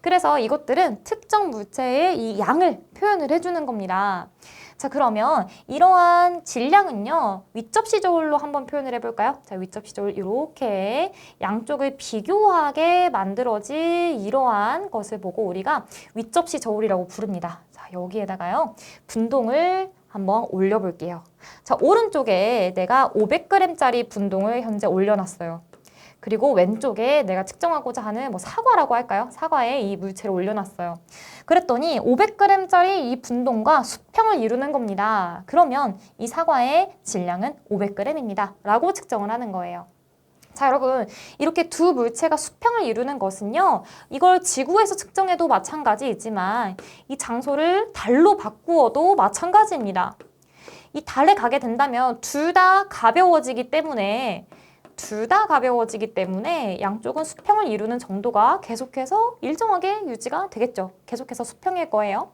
그래서 이것들은 특정 물체의 이 양을 표현을 해주는 겁니다. 자, 그러면 이러한 질량은요, 윗접시 저울로 한번 표현을 해볼까요? 자, 윗접시 저울 이렇게 양쪽을 비교하게 만들어진 이러한 것을 보고 우리가 윗접시 저울이라고 부릅니다. 자, 여기에다가요, 분동을 한번 올려볼게요. 자, 오른쪽에 내가 500g짜리 분동을 현재 올려놨어요. 그리고 왼쪽에 내가 측정하고자 하는 뭐 사과라고 할까요? 사과에 이 물체를 올려놨어요. 그랬더니 500g짜리 이 분동과 수평을 이루는 겁니다. 그러면 이 사과의 질량은 500g입니다. 라고 측정을 하는 거예요. 자, 여러분, 이렇게 두 물체가 수평을 이루는 것은요, 이걸 지구에서 측정해도 마찬가지이지만 이 장소를 달로 바꾸어도 마찬가지입니다. 이 달에 가게 된다면 둘 다 가벼워지기 때문에 양쪽은 수평을 이루는 정도가 계속해서 일정하게 유지가 되겠죠. 계속해서 수평일 거예요.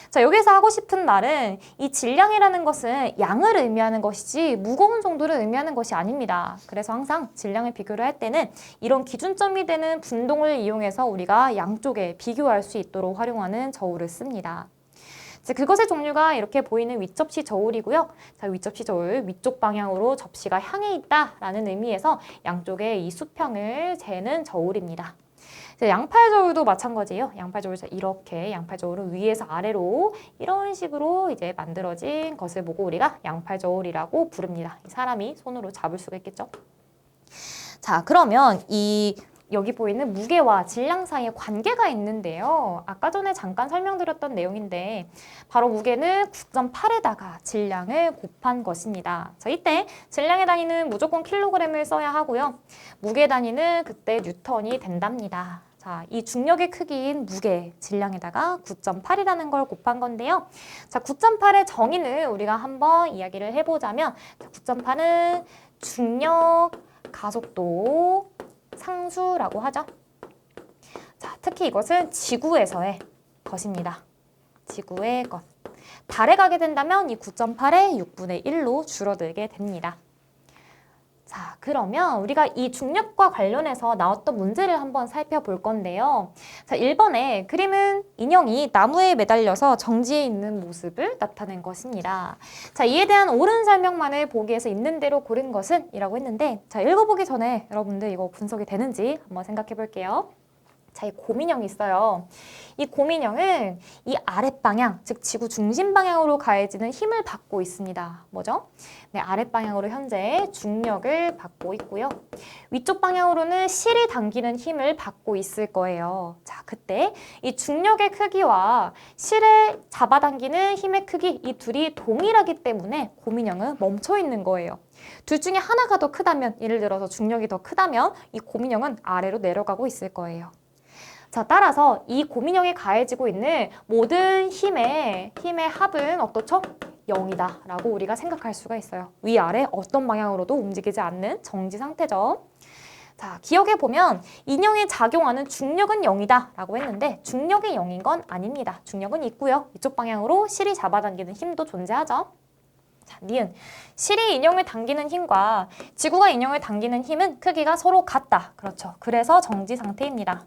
자, 여기서 하고 싶은 말은 이 질량이라는 것은 양을 의미하는 것이지 무거운 정도를 의미하는 것이 아닙니다. 그래서 항상 질량을 비교를 할 때는 이런 기준점이 되는 분동을 이용해서 우리가 양쪽에 비교할 수 있도록 활용하는 저울을 씁니다. 그것의 종류가 이렇게 보이는 윗접시 저울이고요. 자, 윗접시 저울 위쪽 방향으로 접시가 향해 있다라는 의미에서 양쪽의 이 수평을 재는 저울입니다. 양팔 저울도 마찬가지예요. 양팔 저울 이렇게 양팔 저울은 위에서 아래로 이런 식으로 이제 만들어진 것을 보고 우리가 양팔 저울이라고 부릅니다. 사람이 손으로 잡을 수가 있겠죠. 자, 그러면 여기 보이는 무게와 질량 사이에 관계가 있는데요. 아까 전에 잠깐 설명드렸던 내용인데 바로 무게는 9.8에다가 질량을 곱한 것입니다. 자, 이때 질량의 단위는 무조건 킬로그램을 써야 하고요. 무게 단위는 그때 뉴턴이 된답니다. 자, 이 중력의 크기인 무게, 질량에다가 9.8이라는 걸 곱한 건데요. 자, 9.8의 정의는 우리가 한번 이야기를 해보자면 9.8은 중력, 가속도, 상수라고 하죠. 자, 특히 이것은 지구에서의 것입니다. 지구의 것. 달에 가게 된다면 이 9.8의 6분의 1로 줄어들게 됩니다. 자, 그러면 우리가 이 중력과 관련해서 나왔던 문제를 한번 살펴볼 건데요. 자, 1번에 그림은 인형이 나무에 매달려서 정지해 있는 모습을 나타낸 것입니다. 자, 이에 대한 옳은 설명만을 보기에서 있는 대로 고른 것은? 이라고 했는데, 자, 읽어보기 전에 여러분들 이거 분석이 되는지 한번 생각해 볼게요. 자, 이 곰인형이 있어요. 이 곰인형은 이 아랫방향, 즉 지구 중심 방향으로 가해지는 힘을 받고 있습니다. 뭐죠? 네, 아랫방향으로 현재 중력을 받고 있고요. 위쪽 방향으로는 실이 당기는 힘을 받고 있을 거예요. 자, 그때 이 중력의 크기와 실에 잡아당기는 힘의 크기, 이 둘이 동일하기 때문에 곰인형은 멈춰 있는 거예요. 둘 중에 하나가 더 크다면, 예를 들어서 중력이 더 크다면 이 곰인형은 아래로 내려가고 있을 거예요. 자, 따라서 이 곰인형에 가해지고 있는 모든 힘의 합은 어떻죠? 0이다 라고 우리가 생각할 수가 있어요. 위아래 어떤 방향으로도 움직이지 않는 정지 상태죠. 자, 기억해보면 인형에 작용하는 중력은 0이다 라고 했는데 중력이 0인 건 아닙니다. 중력은 있고요. 이쪽 방향으로 실이 잡아당기는 힘도 존재하죠. 자, 니은. 실이 인형을 당기는 힘과 지구가 인형을 당기는 힘은 크기가 서로 같다. 그렇죠. 그래서 정지 상태입니다.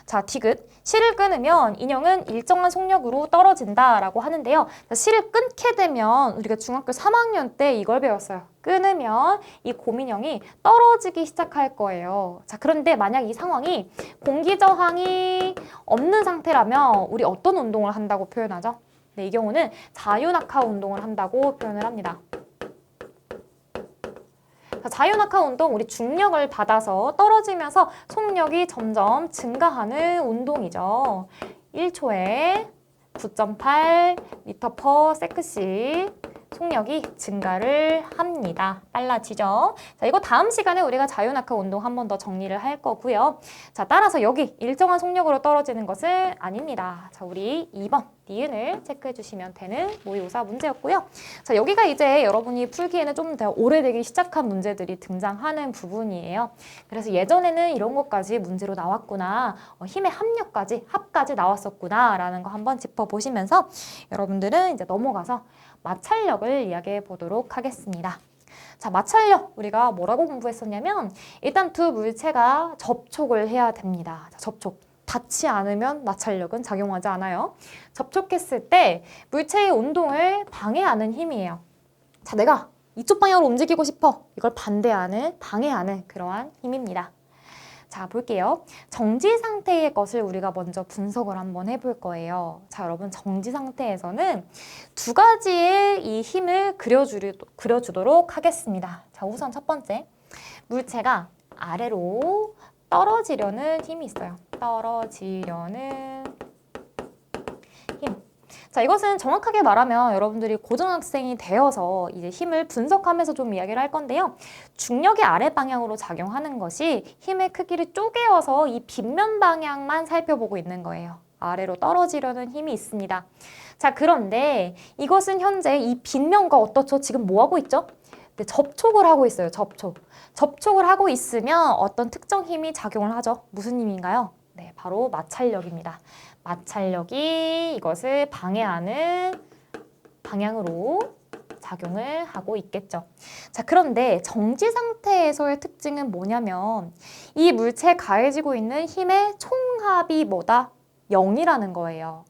자, 디귿. 실을 끊으면 인형은 일정한 속력으로 떨어진다라고 하는데요. 자, 실을 끊게 되면 우리가 중학교 3학년 때 이걸 배웠어요. 끊으면 이 곰인형이 떨어지기 시작할 거예요. 자, 그런데 만약 이 상황이 공기 저항이 없는 상태라면 우리 어떤 운동을 한다고 표현하죠? 네, 이 경우는 자유낙하 운동을 한다고 표현을 합니다. 자유낙하 운동, 우리 중력을 받아서 떨어지면서 속력이 점점 증가하는 운동이죠. 1초에 9.8m/s씩 속력이 증가를 합니다. 빨라지죠? 자, 이거 다음 시간에 우리가 자유낙하 운동 한 번 더 정리를 할 거고요. 자, 따라서 여기 일정한 속력으로 떨어지는 것은 아닙니다. 자, 우리 2번 니은을 체크해 주시면 되는 모의고사 문제였고요. 자, 여기가 이제 여러분이 풀기에는 좀 더 오래되기 시작한 문제들이 등장하는 부분이에요. 그래서 예전에는 이런 것까지 문제로 나왔구나, 힘의 합까지 나왔었구나 라는 거 한번 짚어보시면서 여러분들은 이제 넘어가서 마찰력을 이야기해 보도록 하겠습니다. 자, 마찰력 우리가 뭐라고 공부했었냐면 일단 두 물체가 접촉을 해야 됩니다. 자, 접촉. 닿지 않으면 마찰력은 작용하지 않아요. 접촉했을 때 물체의 운동을 방해하는 힘이에요. 자, 내가 이쪽 방향으로 움직이고 싶어. 이걸 방해하는 그러한 힘입니다. 자, 볼게요. 정지 상태의 것을 우리가 먼저 분석을 한번 해볼 거예요. 자, 여러분 정지 상태에서는 두 가지의 이 힘을 그려주도록 하겠습니다. 자, 우선 첫 번째, 물체가 아래로 떨어지려는 힘이 있어요. 떨어지려는 힘. 자, 이것은 정확하게 말하면 여러분들이 고등학생이 되어서 이제 힘을 분석하면서 좀 이야기를 할 건데요. 중력이 아래 방향으로 작용하는 것이 힘의 크기를 쪼개어서 이 빗면 방향만 살펴보고 있는 거예요. 아래로 떨어지려는 힘이 있습니다. 자, 그런데 이것은 현재 이 빗면과 어떻죠? 지금 뭐 하고 있죠? 네, 접촉을 하고 있어요. 접촉을 하고 있으면 어떤 특정 힘이 작용을 하죠. 무슨 힘인가요? 네, 바로 마찰력입니다. 마찰력이 이것을 방해하는 방향으로 작용을 하고 있겠죠. 자, 그런데 정지 상태에서의 특징은 뭐냐면 이 물체에 가해지고 있는 힘의 총합이 뭐다? 0이라는 거예요.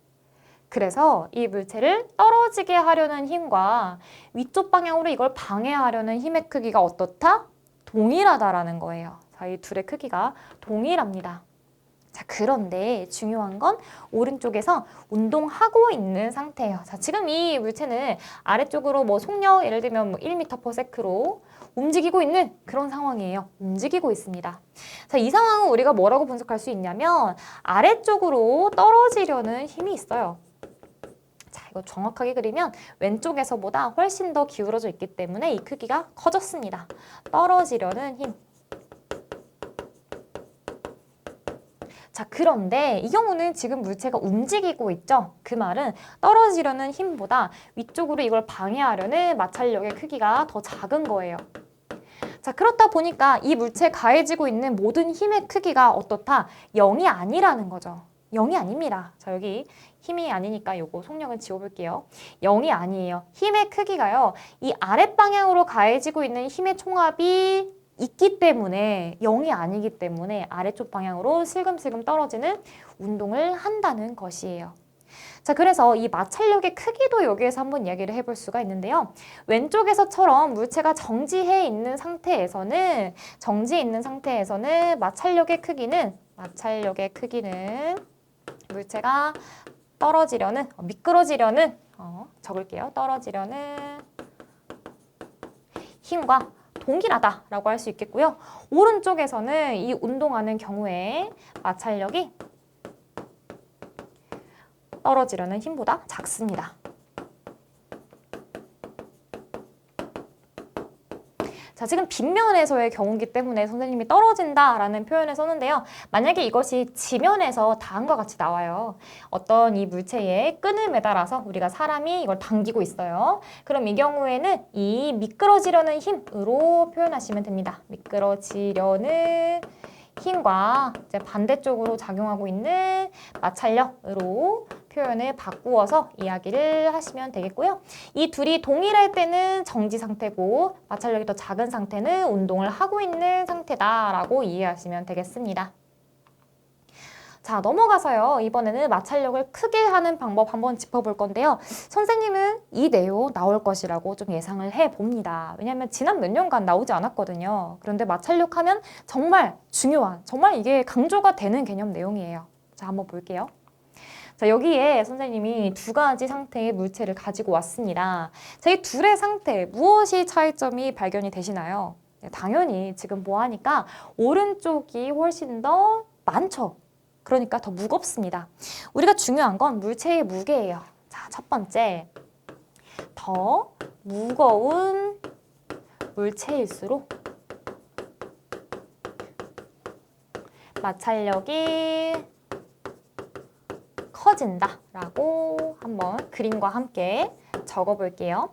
그래서 이 물체를 떨어지게 하려는 힘과 위쪽 방향으로 이걸 방해하려는 힘의 크기가 어떻다? 동일하다라는 거예요. 자, 이 둘의 크기가 동일합니다. 자, 그런데 중요한 건 오른쪽에서 운동하고 있는 상태예요. 자, 지금 이 물체는 아래쪽으로 뭐 속력 예를 들면 뭐 1m/s로 움직이고 있는 그런 상황이에요. 움직이고 있습니다. 자, 이 상황은 우리가 뭐라고 분석할 수 있냐면 아래쪽으로 떨어지려는 힘이 있어요. 자, 이거 정확하게 그리면 왼쪽에서보다 훨씬 더 기울어져 있기 때문에 이 크기가 커졌습니다. 떨어지려는 힘. 자, 그런데 이 경우는 지금 물체가 움직이고 있죠? 그 말은 떨어지려는 힘보다 위쪽으로 이걸 방해하려는 마찰력의 크기가 더 작은 거예요. 자, 그렇다 보니까 이 물체에 가해지고 있는 모든 힘의 크기가 어떻다? 0이 아니라는 거죠. 0이 아닙니다. 자, 여기 힘이 아니니까 요거 속력은 지워볼게요. 0이 아니에요. 힘의 크기가요. 이 아랫방향으로 가해지고 있는 힘의 총합이 있기 때문에 0이 아니기 때문에 아래쪽 방향으로 슬금슬금 떨어지는 운동을 한다는 것이에요. 자, 그래서 이 마찰력의 크기도 여기에서 한번 이야기를 해볼 수가 있는데요. 왼쪽에서처럼 물체가 정지해 있는 상태에서는 마찰력의 크기는 물체가 떨어지려는 미끄러지려는 적을게요. 떨어지려는 힘과 동일하다라고 할 수 있겠고요. 오른쪽에서는 이 운동하는 경우에 마찰력이 떨어지려는 힘보다 작습니다. 자, 지금 빗면에서의 경우이기 때문에 선생님이 떨어진다라는 표현을 썼는데요. 만약에 이것이 지면에서 다음과 같이 나와요. 어떤 이 물체에 끈을 매달아서 우리가 사람이 이걸 당기고 있어요. 그럼 이 경우에는 이 미끄러지려는 힘으로 표현하시면 됩니다. 미끄러지려는 힘과 이제 반대쪽으로 작용하고 있는 마찰력으로 표현을 바꾸어서 이야기를 하시면 되겠고요. 이 둘이 동일할 때는 정지 상태고 마찰력이 더 작은 상태는 운동을 하고 있는 상태다라고 이해하시면 되겠습니다. 자, 넘어가서요. 이번에는 마찰력을 크게 하는 방법 한번 짚어볼 건데요. 선생님은 이 내용 나올 것이라고 좀 예상을 해봅니다. 왜냐하면 지난 몇 년간 나오지 않았거든요. 그런데 마찰력 하면 정말 중요한, 정말 이게 강조가 되는 개념 내용이에요. 자, 한번 볼게요. 자, 여기에 선생님이 두 가지 상태의 물체를 가지고 왔습니다. 자, 이 둘의 상태, 무엇이 차이점이 발견이 되시나요? 네, 당연히 지금 뭐 하니까 오른쪽이 훨씬 더 많죠. 그러니까 더 무겁습니다. 우리가 중요한 건 물체의 무게예요. 자, 첫 번째. 더 무거운 물체일수록 마찰력이 커진다라고 한번 그림과 함께 적어볼게요.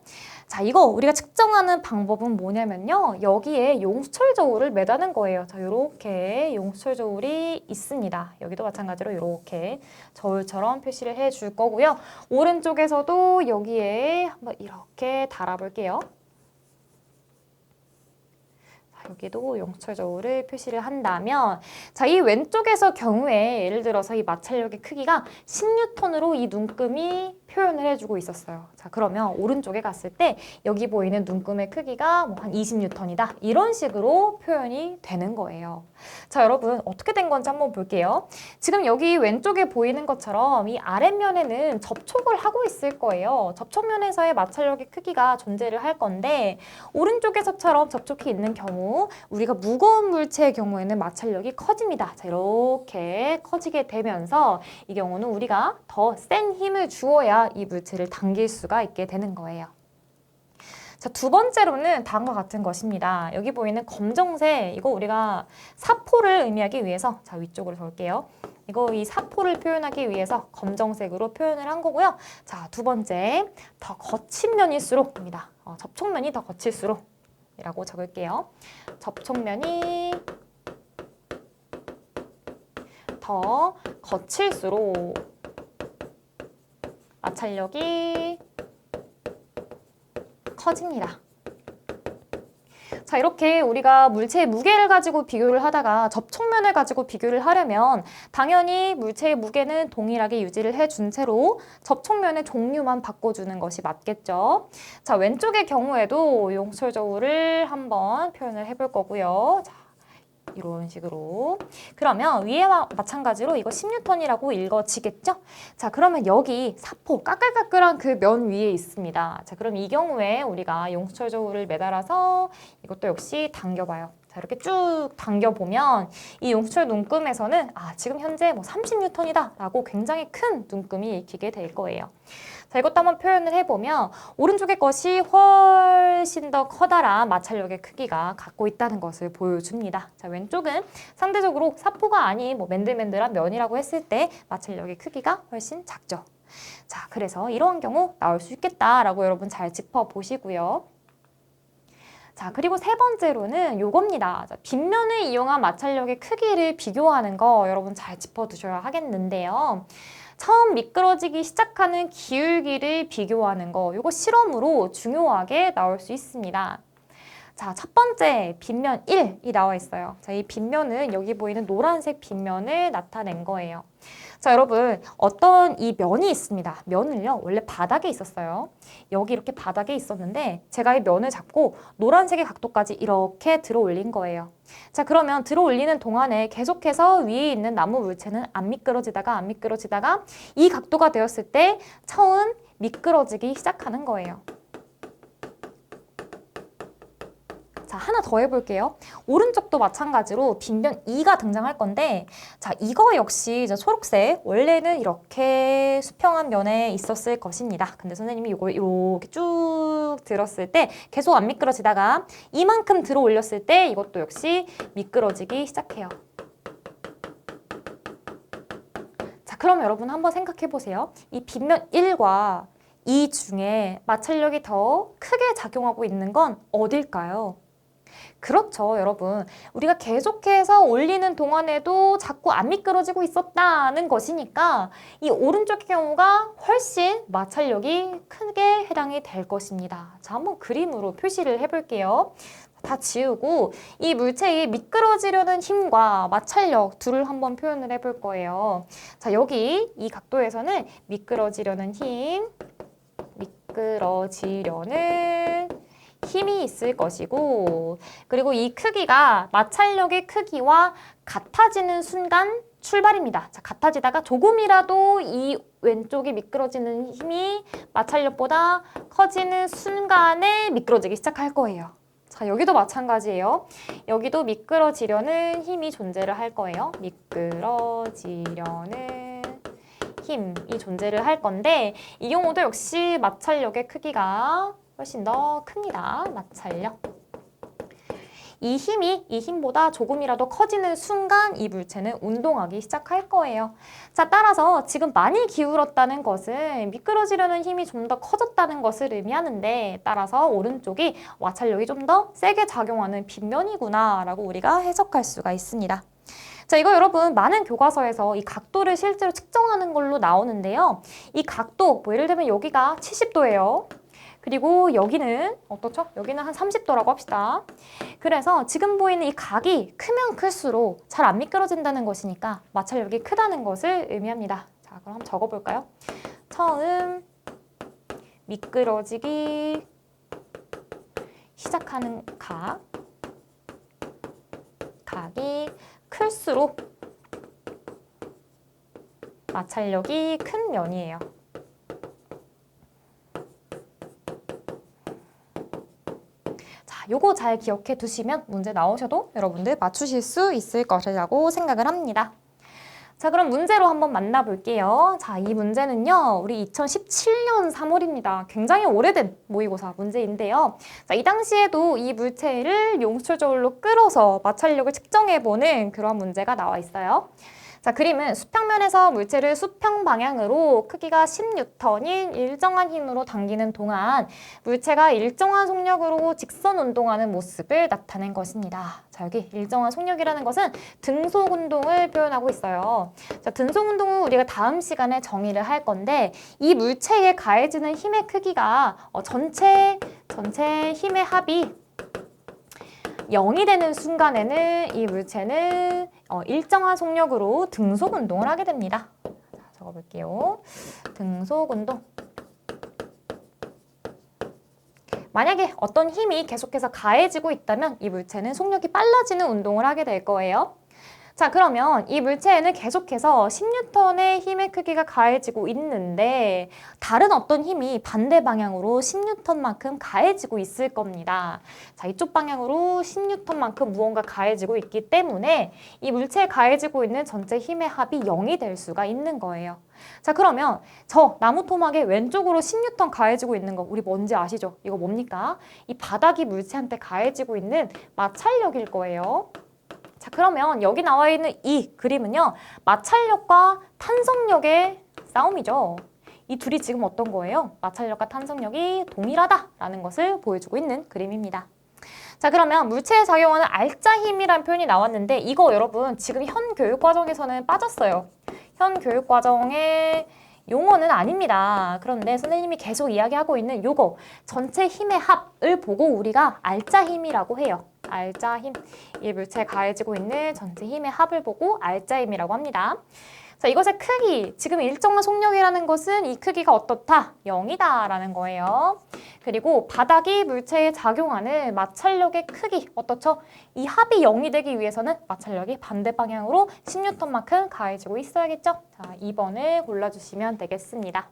자, 이거 우리가 측정하는 방법은 뭐냐면요. 여기에 용수철 저울을 매다는 거예요. 자, 이렇게 용수철 저울이 있습니다. 여기도 마찬가지로 이렇게 저울처럼 표시를 해줄 거고요. 오른쪽에서도 여기에 한번 이렇게 달아볼게요. 여기도 용수철 저울을 표시를 한다면 자, 이 왼쪽에서 경우에 예를 들어서 이 마찰력의 크기가 10N으로 이 눈금이 표현을 해주고 있었어요. 자, 그러면 오른쪽에 갔을 때 여기 보이는 눈금의 크기가 뭐 한 20N이다. 이런 식으로 표현이 되는 거예요. 자, 여러분 어떻게 된 건지 한번 볼게요. 지금 여기 왼쪽에 보이는 것처럼 이 아랫면에는 접촉을 하고 있을 거예요. 접촉면에서의 마찰력의 크기가 존재를 할 건데 오른쪽에서처럼 접촉이 있는 경우 우리가 무거운 물체의 경우에는 마찰력이 커집니다. 자, 이렇게 커지게 되면서 이 경우는 우리가 더 센 힘을 주어야 이 물체를 당길 수가 있게 되는 거예요. 자, 두 번째로는 다음과 같은 것입니다. 여기 보이는 검정색, 이거 우리가 사포를 의미하기 위해서 자, 위쪽으로 적을게요. 이거 이 사포를 표현하기 위해서 검정색으로 표현을 한 거고요. 자, 두 번째, 더 거친 면일수록입니다. 접촉면이 더 거칠수록 이라고 적을게요. 접촉면이 더 거칠수록 마찰력이 커집니다. 자, 이렇게 우리가 물체의 무게를 가지고 비교를 하다가 접촉면을 가지고 비교를 하려면 당연히 물체의 무게는 동일하게 유지를 해준 채로 접촉면의 종류만 바꿔주는 것이 맞겠죠. 자, 왼쪽의 경우에도 용수철 저울을 한번 표현을 해볼 거고요. 자, 이런 식으로. 그러면 위에와 마찬가지로 이거 10N이라고 읽어지겠죠? 자, 그러면 여기 사포, 까끌까끌한 그 면 위에 있습니다. 자, 그럼 이 경우에 우리가 용수철 저울을 매달아서 이것도 역시 당겨봐요. 자, 이렇게 쭉 당겨보면 이 용수철 눈금에서는 지금 현재 뭐 30N이다 라고 굉장히 큰 눈금이 익히게 될 거예요. 자, 이것도 한번 표현을 해보면 오른쪽의 것이 훨씬 더 커다란 마찰력의 크기가 갖고 있다는 것을 보여줍니다. 자, 왼쪽은 상대적으로 사포가 아닌 뭐 맨들맨들한 면이라고 했을 때 마찰력의 크기가 훨씬 작죠. 자, 그래서 이러한 경우 나올 수 있겠다라고 여러분 잘 짚어보시고요. 자, 그리고 세 번째로는 요겁니다. 자, 빗면을 이용한 마찰력의 크기를 비교하는 거 여러분 잘 짚어두셔야 하겠는데요. 처음 미끄러지기 시작하는 기울기를 비교하는 거, 이거 실험으로 중요하게 나올 수 있습니다. 자, 첫 번째 빗면 1이 나와 있어요. 자, 이 빗면은 여기 보이는 노란색 빗면을 나타낸 거예요. 자, 여러분 어떤 이 면이 있습니다. 면을요 원래 바닥에 있었어요. 여기 이렇게 바닥에 있었는데 제가 이 면을 잡고 노란색의 각도까지 이렇게 들어 올린 거예요. 자, 그러면 들어 올리는 동안에 계속해서 위에 있는 나무 물체는 안 미끄러지다가 이 각도가 되었을 때 처음 미끄러지기 시작하는 거예요. 자, 하나 더 해볼게요. 오른쪽도 마찬가지로 빗면 2가 등장할 건데 자, 이거 역시 이제 초록색 원래는 이렇게 수평한 면에 있었을 것입니다. 근데 선생님이 이걸 이렇게 쭉 들었을 때 계속 안 미끄러지다가 이만큼 들어 올렸을 때 이것도 역시 미끄러지기 시작해요. 자, 그럼 여러분 한번 생각해 보세요. 이 빗면 1과 2 중에 마찰력이 더 크게 작용하고 있는 건 어딜까요? 그렇죠, 여러분. 우리가 계속해서 올리는 동안에도 자꾸 안 미끄러지고 있었다는 것이니까 이 오른쪽의 경우가 훨씬 마찰력이 크게 해당이 될 것입니다. 자, 한번 그림으로 표시를 해볼게요. 다 지우고 이 물체의 미끄러지려는 힘과 마찰력 둘을 한번 표현을 해볼 거예요. 자, 여기 이 각도에서는 미끄러지려는 힘이 있을 것이고, 그리고 이 크기가 마찰력의 크기와 같아지는 순간 출발입니다. 자, 같아지다가 조금이라도 이 왼쪽이 미끄러지는 힘이 마찰력보다 커지는 순간에 미끄러지기 시작할 거예요. 자, 여기도 마찬가지예요. 여기도 미끄러지려는 힘이 존재를 할 거예요. 미끄러지려는 힘이 존재를 할 건데 이 경우도 역시 마찰력의 크기가 훨씬 더 큽니다. 마찰력. 이 힘보다 조금이라도 커지는 순간 이 물체는 운동하기 시작할 거예요. 자, 따라서 지금 많이 기울었다는 것은 미끄러지려는 힘이 좀 더 커졌다는 것을 의미하는데 따라서 오른쪽이 마찰력이 좀 더 세게 작용하는 빗면이구나 라고 우리가 해석할 수가 있습니다. 자, 이거 여러분 많은 교과서에서 이 각도를 실제로 측정하는 걸로 나오는데요. 이 각도, 뭐 예를 들면 여기가 70도예요. 그리고 여기는 어떻죠? 여기는 한 30도라고 합시다. 그래서 지금 보이는 이 각이 크면 클수록 잘 안 미끄러진다는 것이니까 마찰력이 크다는 것을 의미합니다. 자, 그럼 한번 적어볼까요? 처음 미끄러지기 시작하는 각이 클수록 마찰력이 큰 면이에요. 요거 잘 기억해 두시면 문제 나오셔도 여러분들 맞추실 수 있을 것이라고 생각을 합니다. 자, 그럼 문제로 한번 만나볼게요. 자, 이 문제는요, 우리 2017년 3월입니다. 굉장히 오래된 모의고사 문제인데요. 자, 이 당시에도 이 물체를 용출저울로 끌어서 마찰력을 측정해보는 그런 문제가 나와 있어요. 자, 그림은 수평면에서 물체를 수평 방향으로 크기가 10N인 일정한 힘으로 당기는 동안 물체가 일정한 속력으로 직선 운동하는 모습을 나타낸 것입니다. 자, 여기 일정한 속력이라는 것은 등속 운동을 표현하고 있어요. 자, 등속 운동은 우리가 다음 시간에 정의를 할 건데 이 물체에 가해지는 힘의 크기가 전체 힘의 합이 0이 되는 순간에는 이 물체는 일정한 속력으로 등속 운동을 하게 됩니다. 자, 적어볼게요. 등속 운동. 만약에 어떤 힘이 계속해서 가해지고 있다면 이 물체는 속력이 빨라지는 운동을 하게 될 거예요. 자, 그러면 이 물체에는 계속해서 10N의 힘의 크기가 가해지고 있는데 다른 어떤 힘이 반대 방향으로 10N만큼 가해지고 있을 겁니다. 자, 이쪽 방향으로 10N만큼 무언가 가해지고 있기 때문에 이 물체에 가해지고 있는 전체 힘의 합이 0이 될 수가 있는 거예요. 자, 그러면 저 나무 토막에 왼쪽으로 10N 가해지고 있는 거 우리 뭔지 아시죠? 이거 뭡니까? 이 바닥이 물체한테 가해지고 있는 마찰력일 거예요. 자, 그러면 여기 나와 있는 이 그림은요, 마찰력과 탄성력의 싸움이죠. 이 둘이 지금 어떤 거예요? 마찰력과 탄성력이 동일하다라는 것을 보여주고 있는 그림입니다. 자, 그러면 물체에 작용하는 알짜 힘이라는 표현이 나왔는데 이거 여러분 지금 현 교육과정에서는 빠졌어요. 현 교육과정의 용어는 아닙니다. 그런데 선생님이 계속 이야기하고 있는 요거 전체 힘의 합을 보고 우리가 알짜 힘이라고 해요. 알짜 힘. 이 물체에 가해지고 있는 전체 힘의 합을 보고 알짜 힘이라고 합니다. 자, 이것의 크기, 지금 일정한 속력이라는 것은 이 크기가 어떻다? 0이다라는 거예요. 그리고 바닥이 물체에 작용하는 마찰력의 크기, 어떻죠? 이 합이 0이 되기 위해서는 마찰력이 반대 방향으로 10N만큼 가해지고 있어야겠죠? 자, 2번을 골라주시면 되겠습니다.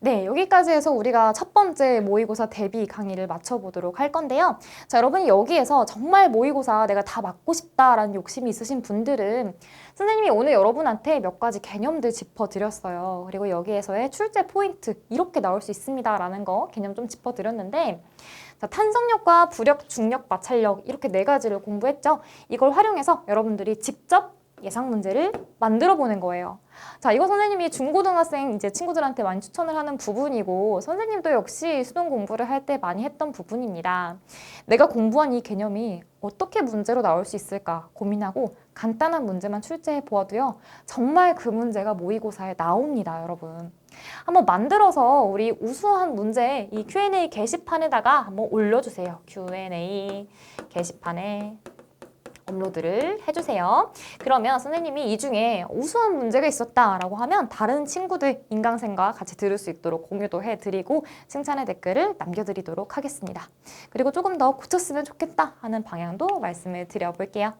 네, 여기까지 해서 우리가 첫 번째 모의고사 대비 강의를 마쳐보도록 할 건데요. 자, 여러분이 여기에서 정말 모의고사 내가 다 맞고 싶다라는 욕심이 있으신 분들은 선생님이 오늘 여러분한테 몇 가지 개념들 짚어드렸어요. 그리고 여기에서의 출제 포인트 이렇게 나올 수 있습니다라는 거 개념 좀 짚어드렸는데 자, 탄성력과 부력, 중력, 마찰력 이렇게 네 가지를 공부했죠. 이걸 활용해서 여러분들이 직접 예상 문제를 만들어 보는 거예요. 자, 이거 선생님이 중고등학생 이제 친구들한테 많이 추천을 하는 부분이고 선생님도 역시 수능 공부를 할 때 많이 했던 부분입니다. 내가 공부한 이 개념이 어떻게 문제로 나올 수 있을까 고민하고 간단한 문제만 출제해 보아도요. 정말 그 문제가 모의고사에 나옵니다, 여러분. 한번 만들어서 우리 우수한 문제 이 Q&A 게시판에다가 한번 올려주세요. Q&A 게시판에 업로드를 해주세요. 그러면 선생님이 이 중에 우수한 문제가 있었다라고 하면 다른 친구들 인강생과 같이 들을 수 있도록 공유도 해드리고 칭찬의 댓글을 남겨드리도록 하겠습니다. 그리고 조금 더 고쳤으면 좋겠다 하는 방향도 말씀을 드려볼게요.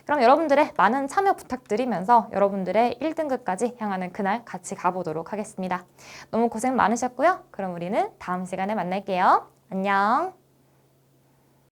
그럼 여러분들의 많은 참여 부탁드리면서 여러분들의 1등급까지 향하는 그날 같이 가보도록 하겠습니다. 너무 고생 많으셨고요. 그럼 우리는 다음 시간에 만날게요. 안녕.